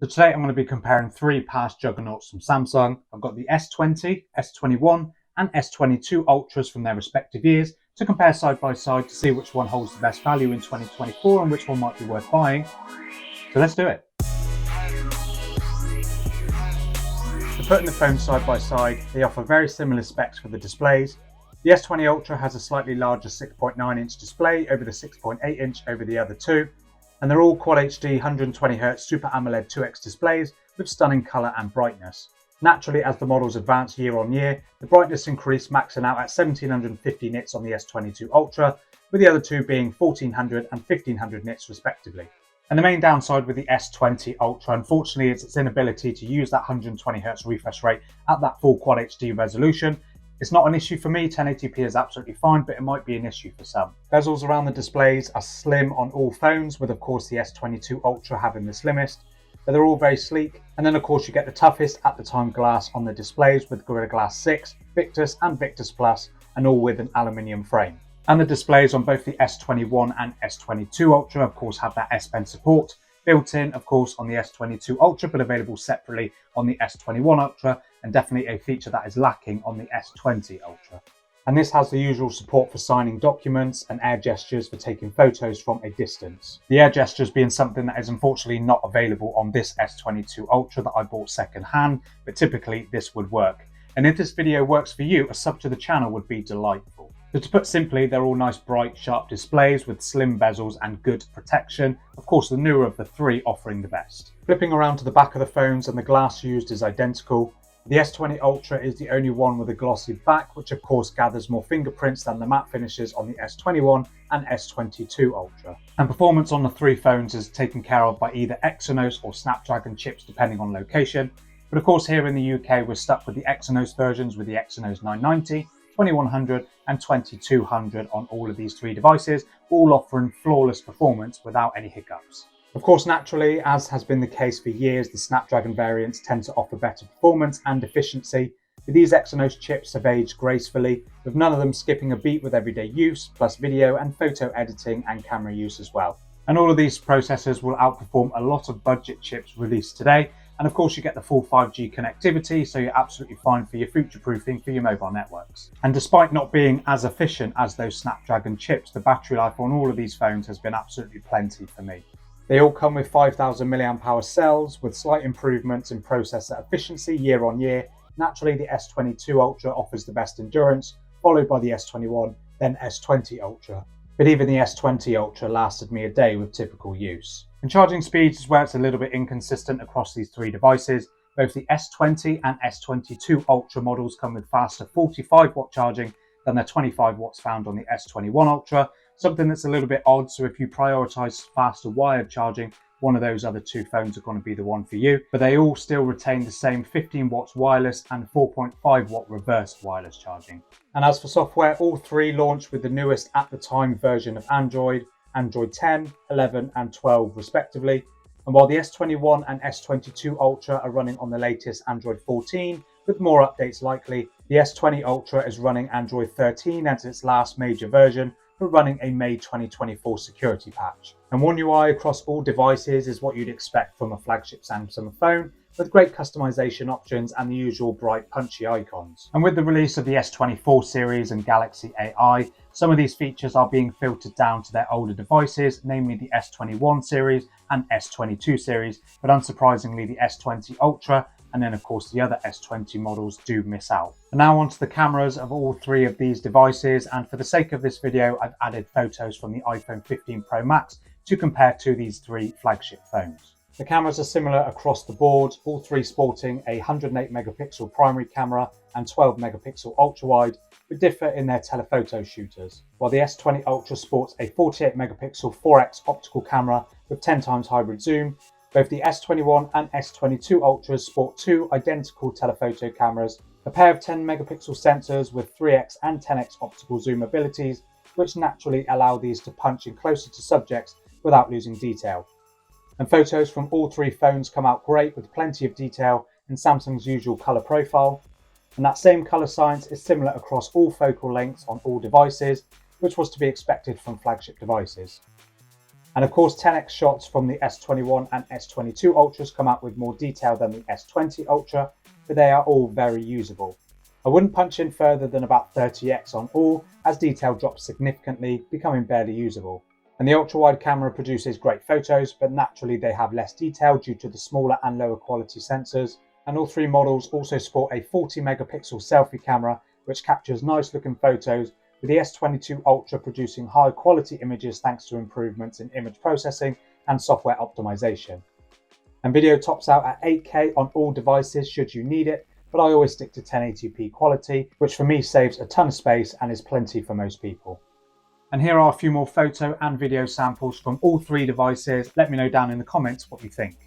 So today I'm going to be comparing three past juggernauts from Samsung. I've got the S20, S21 and S22 Ultras from their respective years to compare side by side to see which one holds the best value in 2024 and which one might be worth buying. So let's do it. So putting the phones side by side, they offer very similar specs for the displays. The S20 Ultra has a slightly larger 6.9-inch display over the 6.8-inch over the other two, and they're all Quad HD 120Hz Super AMOLED 2X displays with stunning colour and brightness. Naturally, as the models advance year on year, the brightness increased, maxing out at 1750 nits on the S22 Ultra, with the other two being 1400 and 1500 nits respectively. And the main downside with the S20 Ultra, unfortunately, is its inability to use that 120Hz refresh rate at that full Quad HD resolution. It's not an issue for me, 1080p is absolutely fine, but it might be an issue for some. Bezels around the displays are slim on all phones, with of course the S22 Ultra having the slimmest, but they're all very sleek. And then of course you get the toughest at the time glass on the displays with Gorilla Glass 6, Victus and Victus Plus, and all with an aluminium frame. And the displays on both the S21 and S22 Ultra of course have that S Pen support, built in of course on the S22 Ultra, but available separately on the S21 Ultra, and definitely a feature that is lacking on the S20 Ultra. And this has the usual support for signing documents and air gestures for taking photos from a distance. The air gestures being something that is unfortunately not available on this S22 Ultra that I bought second hand, but typically this would work. And if this video works for you, a sub to the channel would be delightful. So to put simply, they're all nice, bright, sharp displays with slim bezels and good protection. Of course, the newer of the three offering the best. Flipping around to the back of the phones, and the glass used is identical. The S20 Ultra is the only one with a glossy back, which of course gathers more fingerprints than the matte finishes on the S21 and S22 Ultra. And performance on the three phones is taken care of by either Exynos or Snapdragon chips depending on location. But of course here in the UK we're stuck with the Exynos versions, with the Exynos 990, 2100 and 2200 on all of these three devices, all offering flawless performance without any hiccups. Of course, naturally, as has been the case for years, the Snapdragon variants tend to offer better performance and efficiency, but these Exynos chips have aged gracefully, with none of them skipping a beat with everyday use, plus video and photo editing and camera use as well. And all of these processors will outperform a lot of budget chips released today, and of course you get the full 5G connectivity, so you're absolutely fine for your future-proofing for your mobile networks. And despite not being as efficient as those Snapdragon chips, the battery life on all of these phones has been absolutely plenty for me. They all come with 5000 mAh cells with slight improvements in processor efficiency year on year. Naturally, the S22 Ultra offers the best endurance, followed by the S21, then S20 Ultra. But even the S20 Ultra lasted me a day with typical use. And charging speeds is where it's a little bit inconsistent across these three devices. Both the S20 and S22 Ultra models come with faster 45 watt charging than the 25 watts found on the S21 Ultra. Something that's a little bit odd, so if you prioritize faster wired charging, one of those other two phones are going to be the one for you. But they all still retain the same 15 watts wireless and 4.5 watt reverse wireless charging. And as for software, all three launched with the newest at the time version of Android 10, 11 and 12 respectively. And while the S21 and S22 Ultra are running on the latest Android 14, with more updates likely, the S20 Ultra is running Android 13 as its last major version, but running a May 2024 security patch. And One UI across all devices is what you'd expect from a flagship Samsung phone, with great customization options and the usual bright punchy icons. And with the release of the S24 series and Galaxy AI, some of these features are being filtered down to their older devices, namely the S21 series and S22 series, but unsurprisingly the S20 Ultra and then of course the other S20 models do miss out. And now onto the cameras of all three of these devices, and for the sake of this video I've added photos from the iPhone 15 Pro Max to compare to these three flagship phones. The cameras are similar across the board, all three sporting a 108 megapixel primary camera and 12 megapixel ultra wide, but differ in their telephoto shooters. While the S20 Ultra sports a 48 megapixel 4x optical camera with 10 times hybrid zoom, both the S21 and S22 Ultras sport two identical telephoto cameras, a pair of 10 megapixel sensors with 3x and 10x optical zoom abilities, which naturally allow these to punch in closer to subjects without losing detail. And photos from all three phones come out great with plenty of detail and Samsung's usual colour profile. And that same colour science is similar across all focal lengths on all devices, which was to be expected from flagship devices. And of course 10x shots from the S21 and S22 Ultras come out with more detail than the S20 Ultra, but they are all very usable. I wouldn't punch in further than about 30x on all, as detail drops significantly, becoming barely usable. And the ultra-wide camera produces great photos, but naturally they have less detail due to the smaller and lower quality sensors. And all three models also sport a 40 megapixel selfie camera, which captures nice looking photos, with the S22 Ultra producing high quality images thanks to improvements in image processing and software optimization. And video tops out at 8K on all devices should you need it, but I always stick to 1080p quality, which for me saves a ton of space and is plenty for most people. And here are a few more photo and video samples from all three devices. Let me know down in the comments what you think.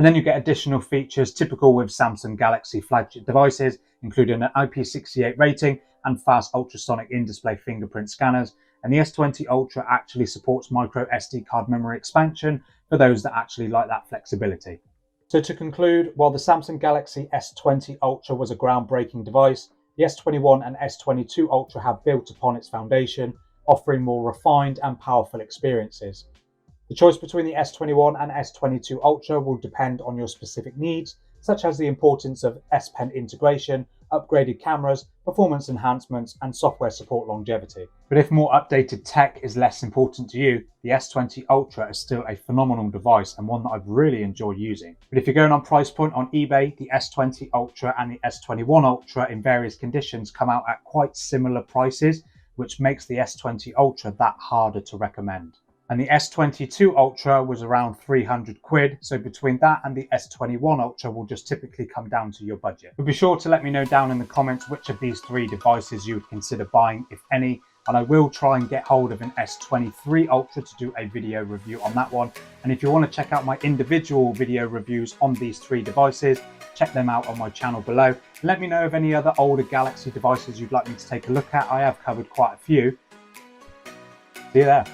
And then you get additional features typical with Samsung Galaxy flagship devices, including an IP68 rating and fast ultrasonic in-display fingerprint scanners. And the S20 Ultra actually supports micro SD card memory expansion for those that actually like that flexibility. So to conclude, while the Samsung Galaxy S20 Ultra was a groundbreaking device, the S21 and S22 Ultra have built upon its foundation, offering more refined and powerful experiences. The choice between the S21 and S22 Ultra will depend on your specific needs, such as the importance of S Pen integration, upgraded cameras, performance enhancements, and software support longevity. But if more updated tech is less important to you, the S20 Ultra is still a phenomenal device and one that I've really enjoyed using. But if you're going on price point on eBay, the S20 Ultra and the S21 Ultra in various conditions come out at quite similar prices, which makes the S20 Ultra that harder to recommend. And the S22 Ultra was around 300 quid, so between that and the S21 Ultra will just typically come down to your budget. But be sure to let me know down in the comments which of these three devices you would consider buying, if any, and I will try and get hold of an S23 Ultra to do a video review on that one. And if you want to check out my individual video reviews on these three devices, check them out on my channel below. And let me know of any other older Galaxy devices you'd like me to take a look at. I have covered quite a few. See you there.